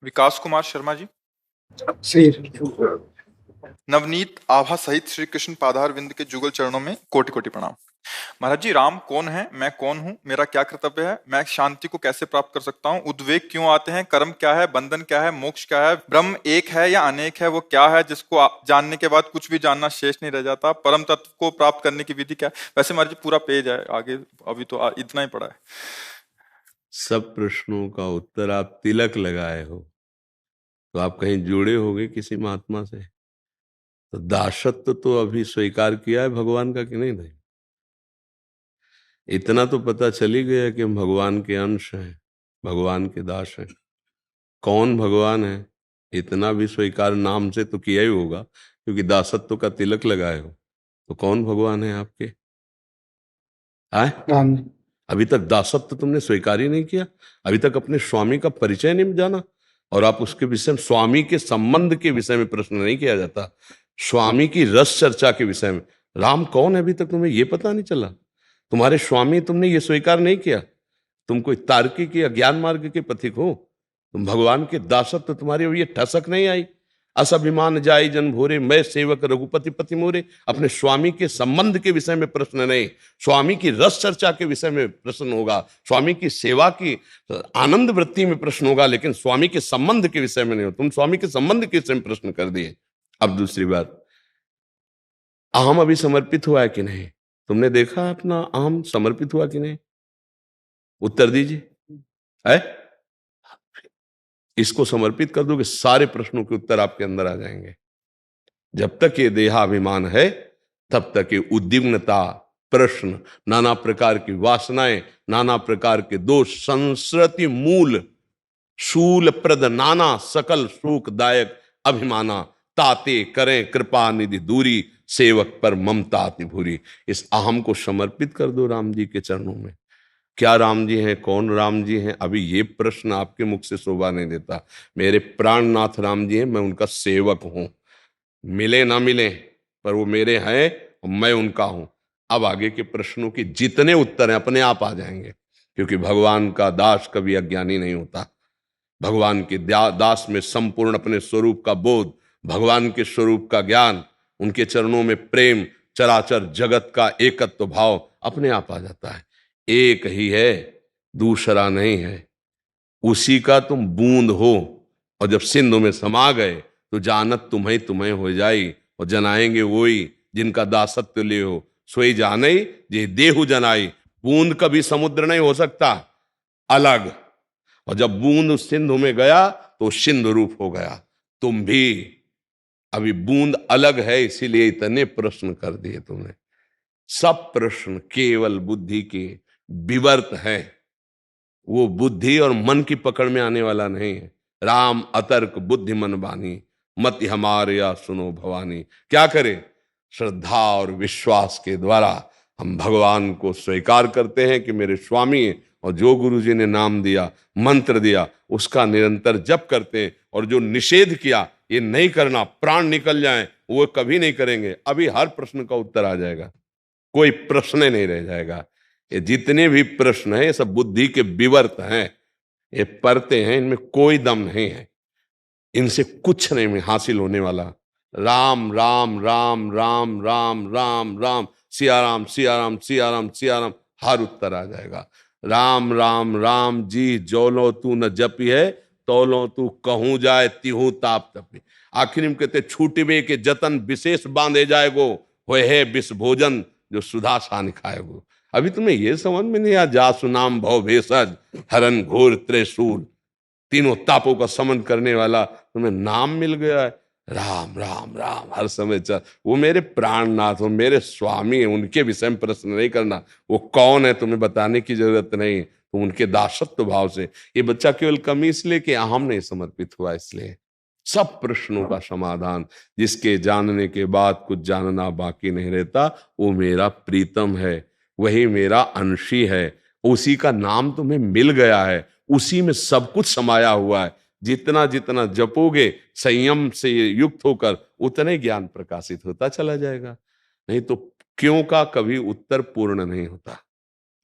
विकास कुमार शर्मा जी। श्री नवनीत आभा सहित श्री कृष्ण पादार विंद के जुगल चरणों में कोटि कोटि प्रणाम। महाराज जी, राम कौन है, मैं कौन हूँ, मेरा क्या कर्तव्य है, मैं शांति को कैसे प्राप्त कर सकता हूँ, उद्वेग क्यों आते हैं, कर्म क्या है, बंधन क्या है, मोक्ष क्या है, ब्रह्म एक है या अनेक है, वो क्या है जिसको जानने के बाद कुछ भी जानना शेष नहीं रह जाता, परम तत्व को प्राप्त करने की विधि क्या है। वैसे महाराज जी पूरा पेज है आगे, अभी तो इतना ही पड़ा है। सब प्रश्नों का उत्तर आप तिलक लगाए हो तो आप कहीं जुड़े होगे किसी महात्मा से। तो दासत्व तो अभी स्वीकार किया है भगवान का कि नहीं? नहीं, इतना तो पता चल ही गया कि हम भगवान के अंश हैं, भगवान के दास हैं। कौन भगवान है इतना भी स्वीकार नाम से तो किया ही होगा, क्योंकि दासत्व का तिलक लगाए हो। तो कौन भगवान है आपके? आए राम। अभी तक दासत्व तुमने स्वीकार ही नहीं किया, अभी तक अपने स्वामी का परिचय नहीं जाना। और आप उसके विषय में, स्वामी के संबंध के विषय में प्रश्न नहीं किया जाता, स्वामी की रस चर्चा के विषय में। राम कौन है अभी तक तुम्हें ये पता नहीं चला, तुम्हारे स्वामी तुमने ये स्वीकार नहीं किया। तुम कोई तार्किक या ज्ञान मार्ग के पथिक हो, तुम भगवान के दासत्व तुम्हारी ये ठसक नहीं आई। असभिमान जाई जन भोरे, मैं सेवक रघुपति पति मोरे। अपने स्वामी के संबंध के विषय में प्रश्न नहीं, स्वामी की रस चर्चा के विषय में प्रश्न होगा, स्वामी की सेवा की आनंद वृत्ति में प्रश्न होगा, लेकिन स्वामी के संबंध के विषय में नहीं हो। तुम स्वामी के संबंध के विषय में प्रश्न कर दिए। अब दूसरी बात, अहम अभी समर्पित हुआ है कि नहीं? तुमने देखा अपना अहम समर्पित हुआ कि नहीं? उत्तर दीजिए। है? इसको समर्पित कर दोगे, सारे प्रश्नों के उत्तर आपके अंदर आ जाएंगे। जब तक ये देहाभिमान है तब तक ये उद्विग्नता, प्रश्न, नाना प्रकार की वासनाएं, नाना प्रकार के दोष, संस्कृति मूल शूल प्रद नाना सकल शोकदायक अभिमाना, ताते करें कृपा निधि दूरी, सेवक पर ममता अति भूरी। इस अहम को समर्पित कर दो राम जी के चरणों में। क्या राम जी हैं, कौन राम जी हैं, अभी ये प्रश्न आपके मुख से शोभा नहीं देता। मेरे प्राणनाथ राम जी हैं, मैं उनका सेवक हूं, मिले ना मिले पर वो मेरे हैं और मैं उनका हूं। अब आगे के प्रश्नों के जितने उत्तर हैं अपने आप आ जाएंगे, क्योंकि भगवान का दास कभी अज्ञानी नहीं होता। भगवान के दास में संपूर्ण अपने स्वरूप का बोध, भगवान के स्वरूप का ज्ञान, उनके चरणों में प्रेम, चराचर जगत का एकत्व भाव अपने आप आ जाता है। एक ही है, दूसरा नहीं है, उसी का तुम बूंद हो। और जब सिंधु में समा गए तो जानत तुम्हें तुम्हें हो जाई, और जनाएंगे वही जिनका दासत्व ले हो, सोई जाने जे देहु जनाई। बूंद कभी समुद्र नहीं हो सकता, अलग। और जब बूंद उस सिंधु में गया तो सिंधु रूप हो गया। तुम भी अभी बूंद अलग है, इसीलिए इतने प्रश्न कर दिए तुमने। सब प्रश्न केवल बुद्धि के विवर्त है, वो बुद्धि और मन की पकड़ में आने वाला नहीं है। राम अतर्क बुद्धि मन बानी, मति हमारे या सुनो भवानी। क्या करें? श्रद्धा और विश्वास के द्वारा हम भगवान को स्वीकार करते हैं कि मेरे स्वामी हैं, और जो गुरु जी ने नाम दिया, मंत्र दिया, उसका निरंतर जप करते हैं। और जो निषेध किया, ये नहीं करना, प्राण निकल जाए, वो कभी नहीं करेंगे। अभी हर प्रश्न का उत्तर आ जाएगा, कोई प्रश्न नहीं रह जाएगा। ये जितने भी प्रश्न हैं ये सब बुद्धि के विवर्त हैं, ये परते हैं, इनमें कोई दम नहीं है, इनसे कुछ नहीं हासिल होने वाला। राम राम राम राम राम राम राम, सिया राम सिया राम सिया राम सिया राम, हर उत्तर आ जाएगा। राम राम राम जी जोलो तू न जपी है, तोलो तू कहूं जाए तिहू ताप तपी। आखिर में कहते छूटवे के जतन विशेष बांधे जाएगो, होए है विष भोजन जो सुधा सान खाएगो। अभी तुम्हें यह समझ में नहीं आया, जासु नाम भव भेषज हरन घोर त्रिशूल, तीनों तापों का समन करने वाला तुम्हें नाम मिल गया है। राम राम राम हर समय चल। वो मेरे प्राणनाथ हो, मेरे स्वामी हैं, उनके विषय में प्रश्न नहीं करना। वो कौन है तुम्हें बताने की जरूरत नहीं, तुम उनके दासत्व भाव से। ये बच्चा केवल कमी इसलिए कि अहम नहीं समर्पित हुआ, इसलिए। सब प्रश्नों का समाधान, जिसके जानने के बाद कुछ जानना बाकी नहीं रहता, वो मेरा प्रीतम है, वही मेरा अंशी है। उसी का नाम तुम्हें मिल गया है, उसी में सब कुछ समाया हुआ है। जितना जितना जपोगे संयम से युक्त होकर, उतने ज्ञान प्रकाशित होता चला जाएगा। नहीं तो क्यों का कभी उत्तर पूर्ण नहीं होता।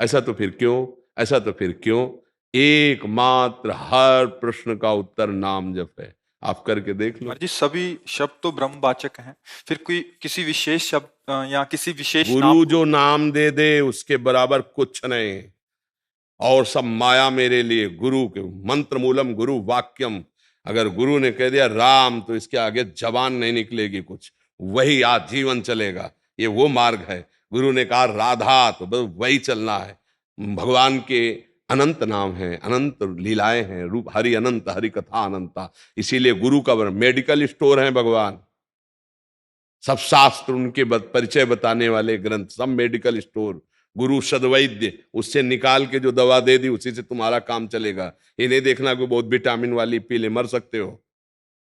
ऐसा तो फिर क्यों, ऐसा तो फिर क्यों। एकमात्र हर प्रश्न का उत्तर नाम जप है। आप करके देख लो। महाराज जी सभी शब्द तो ब्रह्मवाचक हैं, फिर कोई किसी विशेष शब्द या किसी विशेष गुरु नाम जो को। नाम दे दे उसके बराबर कुछ नहीं, और सब माया मेरे लिए। गुरु के मंत्र मूलम गुरु वाक्यम। अगर गुरु ने कह दिया राम, तो इसके आगे जबान नहीं निकलेगी कुछ, वही आजीवन चलेगा। ये वो मार्ग है। गुरु ने कहा राधा, तो बस वही चलना है। भगवान के अनंत नाम हैं, अनंत लीलाएं हैं, रूप हरि अनंत, हरि कथा अनंता। इसीलिए गुरु का मेडिकल स्टोर है भगवान। सब शास्त्र उनके परिचय बताने वाले ग्रंथ, सब मेडिकल स्टोर। गुरु सदवैद्य, उससे निकाल के जो दवा दे दी उसी से तुम्हारा काम चलेगा। ये नहीं देखना कोई बहुत विटामिन वाली पी ले, मर सकते हो।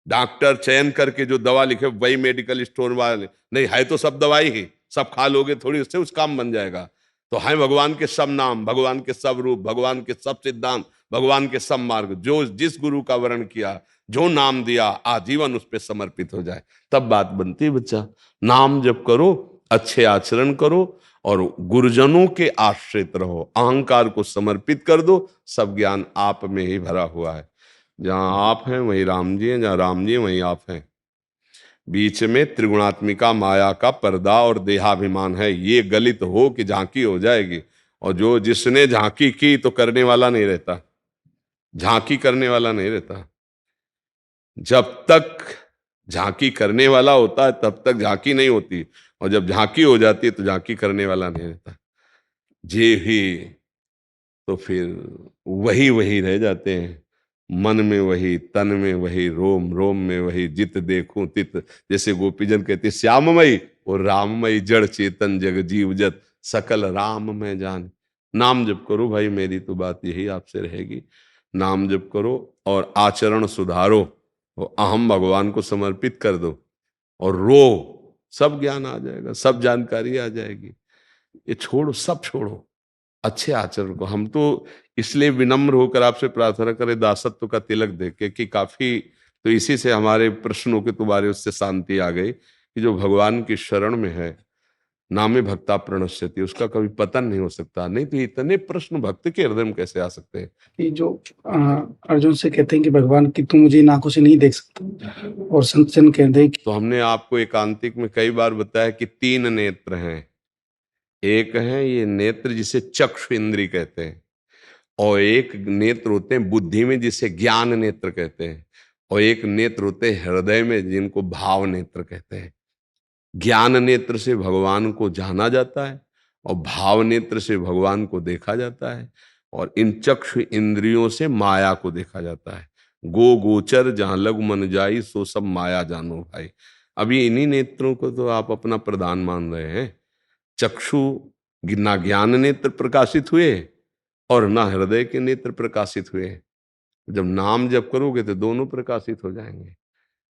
डॉक्टर चयन करके जो दवा लिखे वही मेडिकल स्टोर वाले नहीं है, तो सब दवाई ही, सब खा लोगे थोड़ी, उससे उस काम बन जाएगा। तो है भगवान के सब नाम, भगवान के सब रूप, भगवान के सब सिद्धांत, भगवान के सब मार्ग। जो जिस गुरु का वर्ण किया, जो नाम दिया, आजीवन उस पर समर्पित हो जाए, तब बात बनती है बच्चा। नाम जप करो, अच्छे आचरण करो, और गुरुजनों के आश्रित रहो, अहंकार को समर्पित कर दो। सब ज्ञान आप में ही भरा हुआ है। जहां आप हैं वहीं राम जी हैं, जहां राम जी हैं वहीं आप हैं। बीच में त्रिगुणात्मिका माया का पर्दा और देहाभिमान है। ये गलित हो कि झांकी हो जाएगी, और जो जिसने झांकी की तो करने वाला नहीं रहता, झांकी करने वाला नहीं रहता। जब तक झांकी करने वाला होता है तब तक झांकी नहीं होती, और जब झांकी हो जाती है तो झांकी करने वाला नहीं रहता। जे ही तो फिर वही वही रह जाते हैं। मन में वही, तन में वही, रोम रोम में वही, जित देखूं तित। जैसे गोपीजन कहते श्याममयी और राममयी, जड़ चेतन जग जीव जत सकल राम में जान। नाम जप करो भाई, मेरी तो बात यही आपसे रहेगी। नाम जप करो और आचरण सुधारो, और अहम भगवान को समर्पित कर दो, और रो, सब ज्ञान आ जाएगा, सब जानकारी आ जाएगी। ये छोड़ो, सब छोड़ो, अच्छे आचरण को। हम तो इसलिए विनम्र होकर आपसे प्रार्थना करें दासत्व का तिलक देके कि काफी, तो इसी से हमारे प्रश्नों के तुम्हारे उससे शांति आ गई कि जो भगवान की शरण में है, नामे भक्ता प्रणश्यति, उसका कभी पतन नहीं हो सकता। नहीं तो इतने प्रश्न भक्त के हृदय में कैसे आ सकते हैं। कि जो अर्जुन से कहते हैं कि भगवान कि तू मुझे इन आंखों से नहीं देख सकता, और संत जन कहते हैं कि तो हमने आपको एकांतिक में कई बार बताया कि 3 नेत्र हैं। एक है ये नेत्र जिसे चक्षु इंद्री कहते हैं, और एक नेत्र होते हैं बुद्धि में जिसे ज्ञान नेत्र कहते हैं, और एक नेत्र होते हैं हृदय में जिनको भाव नेत्र कहते हैं। ज्ञान नेत्र से भगवान को जाना जाता है, और भाव नेत्र से भगवान को देखा जाता है, और इन चक्षु इंद्रियों से माया को देखा जाता है। गो गोचर जहां लग मन जाई, सो सब माया जानो भाई। अभी इन्हीं नेत्रों को तो आप अपना प्रधान मान रहे हैं। चक्षु ना ज्ञान नेत्र प्रकाशित हुए और ना हृदय के नेत्र प्रकाशित हुए। जब नाम जप करोगे तो दोनों प्रकाशित हो जाएंगे।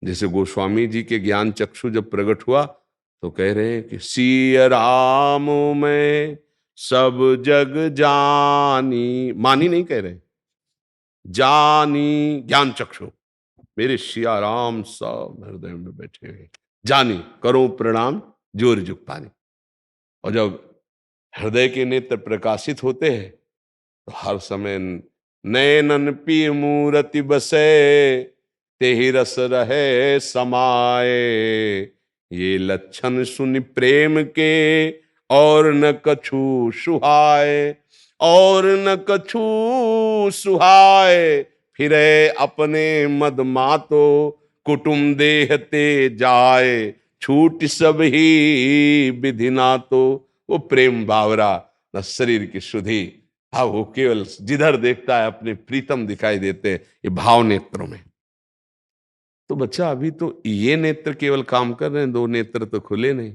जैसे गोस्वामी जी के ज्ञान चक्षु जब प्रकट हुआ तो कह रहे हैं कि सिय राम में सब जग जानी, मानी नहीं कह रहे, जानी ज्ञान चक्षु, मेरे सिया राम सब हृदय में बैठे हुए, जानी करो प्रणाम जोर जुग पानी। और जब हृदय के नेत्र प्रकाशित होते हैं तो हर समय नैनन पी मूरति बसे, तेहि रस रहे समाए। ये लक्षण सुनि प्रेम के, और न कछु सुहाए, और न कछु सुहाए। फिरे अपने मद मातो, कुटुम देहते जाए। छूट सब ही विधि ना तो। वो प्रेम बावरा न शरीर की शुद्धि, हाँ वो केवल जिधर देखता है अपने प्रीतम दिखाई देते हैं, ये भाव नेत्रों में। तो बच्चा अभी तो ये नेत्र केवल काम कर रहे हैं, 2 नेत्र तो खुले नहीं।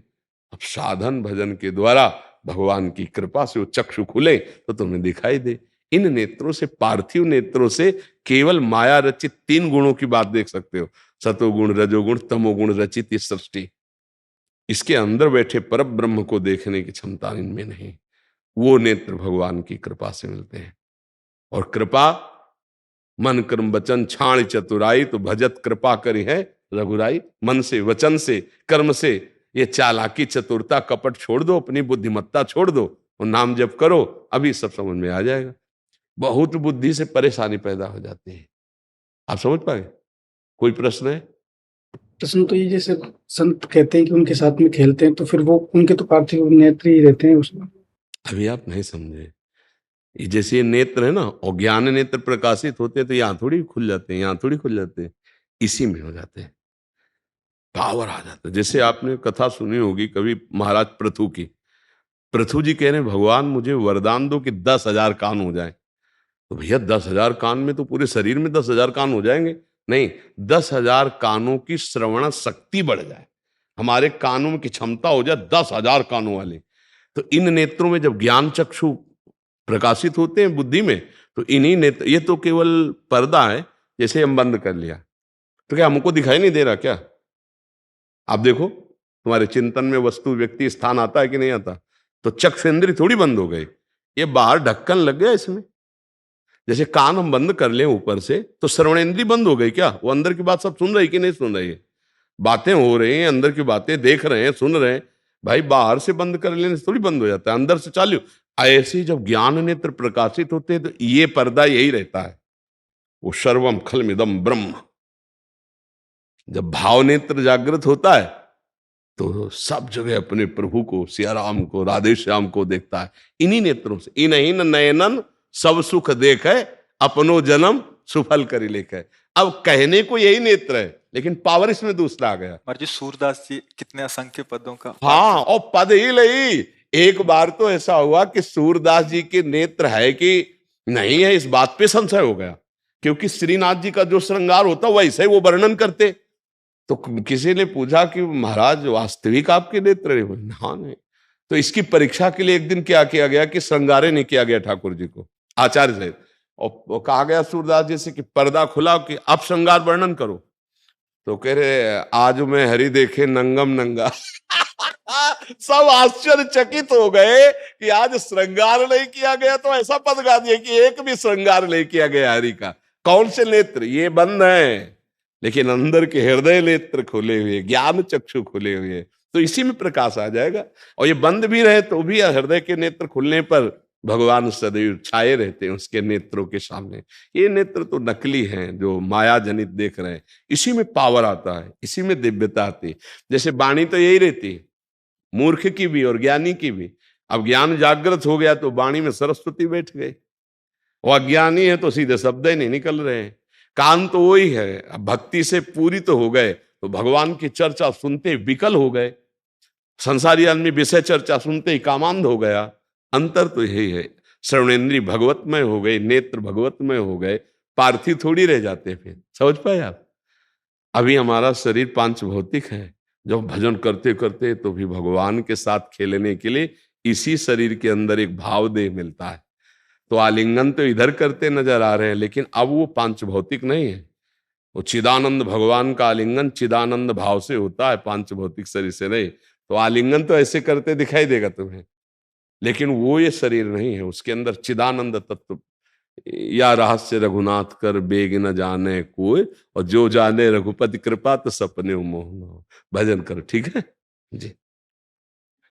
अब साधन भजन के द्वारा भगवान की कृपा से वो चक्षु खुले तो तुम्हें दिखाई दे। इन नेत्रों से, पार्थिव नेत्रों से केवल माया रचित 3 गुणों की बात देख सकते हो। सतोगुण, रजोगुण, तमोगुण रचित इस सृष्टि, इसके अंदर बैठे पर ब्रह्म को देखने की क्षमता इनमें नहीं। वो नेत्र भगवान की कृपा से मिलते हैं। और कृपा मन कर्म वचन छाण चतुराई, तो भजत कृपा करी है रघुराई। मन से, वचन से, कर्म से ये चालाकी, चतुरता, कपट छोड़ दो, अपनी बुद्धिमत्ता छोड़ दो और नाम जप करो, अभी सब समझ में आ जाएगा। बहुत बुद्धि से परेशानी पैदा हो जाती है। आप समझ पाए? कोई प्रश्न है? प्रश्न तो ये, जैसे संत कहते हैं कि उनके साथ में खेलते हैं, तो फिर वो उनके तो पार्थिव नेत्र ही रहते हैं उसमें। अभी आप नहीं समझे। ये जैसे ये नेत्र है ना, और ज्ञान नेत्र प्रकाशित होते हैं तो यहाँ थोड़ी खुल जाते हैं, यहाँ थोड़ी खुल जाते हैं, इसी में हो जाते हैं, पावर आ जाता है। जैसे आपने कथा सुनी होगी कभी महाराज पृथु की। पृथु जी कह रहे हैं भगवान मुझे वरदान दो कि 10,000 कान हो जाए। तो भैया 10,000 कान में तो पूरे शरीर में 10,000 कान हो जाएंगे? नहीं, 10,000 कानों की श्रवण शक्ति बढ़ जाए, हमारे कानों की क्षमता हो जाए 10,000 कानों वाली। तो इन नेत्रों में जब ज्ञान चक्षु प्रकाशित होते हैं बुद्धि में, तो इन्हीं नेत्र, ये तो केवल पर्दा है, जैसे हम बंद कर लिया तो क्या हमको दिखाई नहीं दे रहा क्या? आप देखो तुम्हारे चिंतन में वस्तु व्यक्ति स्थान आता है कि नहीं आता? तो चक्षुरेंद्रिय थोड़ी बंद हो गई, ये बाहर ढक्कन लग गया इसमें। जैसे कान हम बंद कर लें ऊपर से तो श्रवणेंद्रिय बंद हो गई क्या? वो अंदर की बात सब सुन रही कि नहीं सुन रही है? बातें हो रही हैं, अंदर की बातें देख रहे हैं, सुन रहे हैं। भाई बाहर से बंद कर लेने से थोड़ी बंद हो जाता है, अंदर से चालू। ऐसे ही जब ज्ञान नेत्र प्रकाशित होते हैं तो ये पर्दा यही रहता है, वो सर्वम खलमिदम ब्रह्म। जब भाव नेत्र जागृत होता है तो सब जगह अपने प्रभु को, सियाराम को, राधे श्याम को देखता है इन्हीं नेत्रों से। इन्हीं नयनन सब सुख देख है, अपनो जन्म सुफल करी लेख है। अब कहने को यही नेत्र है, लेकिन पावर इसमें दूसरा आ गया। महाराज जी सूरदास जी कितने असंख्य पदों का। हाँ, और पद ही नहीं। एक बार तो ऐसा हुआ कि सूरदास जी के नेत्र है कि नहीं है, इस बात पे संशय हो गया, क्योंकि श्रीनाथ जी का जो श्रृंगार होता वैसे ही वो वर्णन करते। तो किसी ने पूछा कि महाराज वास्तविक आपके नेत्र है? हाँ नहीं। तो इसकी परीक्षा के लिए एक दिन क्या किया गया कि श्रृंगारे नहीं किया गया ठाकुर जी को आचार्य सहित, और कहा गया सूरदास जी से कि पर्दा खुला कि अब श्रृंगार वर्णन करो। तो कह रहे आज मैं हरि देखे नंगम नंगा। सब आश्चर्यचकित हो गए कि आज श्रृंगार नहीं किया गया, तो ऐसा पद गा दिया कि एक भी श्रृंगार नहीं किया गया हरि का। कौन से नेत्र? ये बंद है, लेकिन अंदर के हृदय नेत्र खुले हुए, ज्ञान चक्षु खुले हुए, तो इसी में प्रकाश आ जाएगा। और ये बंद भी रहे तो भी हृदय के नेत्र खुलने पर भगवान सदैव छाए रहते हैं उसके नेत्रों के सामने। ये नेत्र तो नकली हैं, जो माया जनित देख रहे हैं। इसी में पावर आता है, इसी में दिव्यता आती है। जैसे वाणी तो यही रहती है, मूर्ख की भी और ज्ञानी की भी। अब ज्ञान जागृत हो गया तो वाणी में सरस्वती बैठ गई, वो अज्ञानी है तो सीधे शब्द ही नहीं निकल रहे हैं। कान तो वही है, अब भक्ति से पूरी तो हो गए तो भगवान की चर्चा सुनते विकल हो गए। संसारी आदमी विषय चर्चा सुनते ही कामांध हो गया। अंतर तो यही है, श्रवणेन्द्रिय भगवतमय हो गए, नेत्र भगवतमय हो गए, पार्थिव थोड़ी रह जाते। फिर समझ पाए आप? अभी हमारा शरीर पांच भौतिक है, जब भजन करते करते तो भी भगवान के साथ खेलने के लिए इसी शरीर के अंदर एक भाव देह मिलता है। तो आलिंगन तो इधर करते नजर आ रहे हैं, लेकिन अब वो पांच भौतिक नहीं है। वो चिदानंद भगवान का आलिंगन चिदानंद भाव से होता है, पांच भौतिक शरीर से नहीं। तो आलिंगन तो ऐसे करते दिखाई देगा तुम्हें, लेकिन वो ये शरीर नहीं है, उसके अंदर चिदानंद तत्व। या रहस्य रघुनाथ कर बेग न जाने कोई, और जो जाने रघुपति कृपा तो सपने मोहन। भजन करो, ठीक है जी।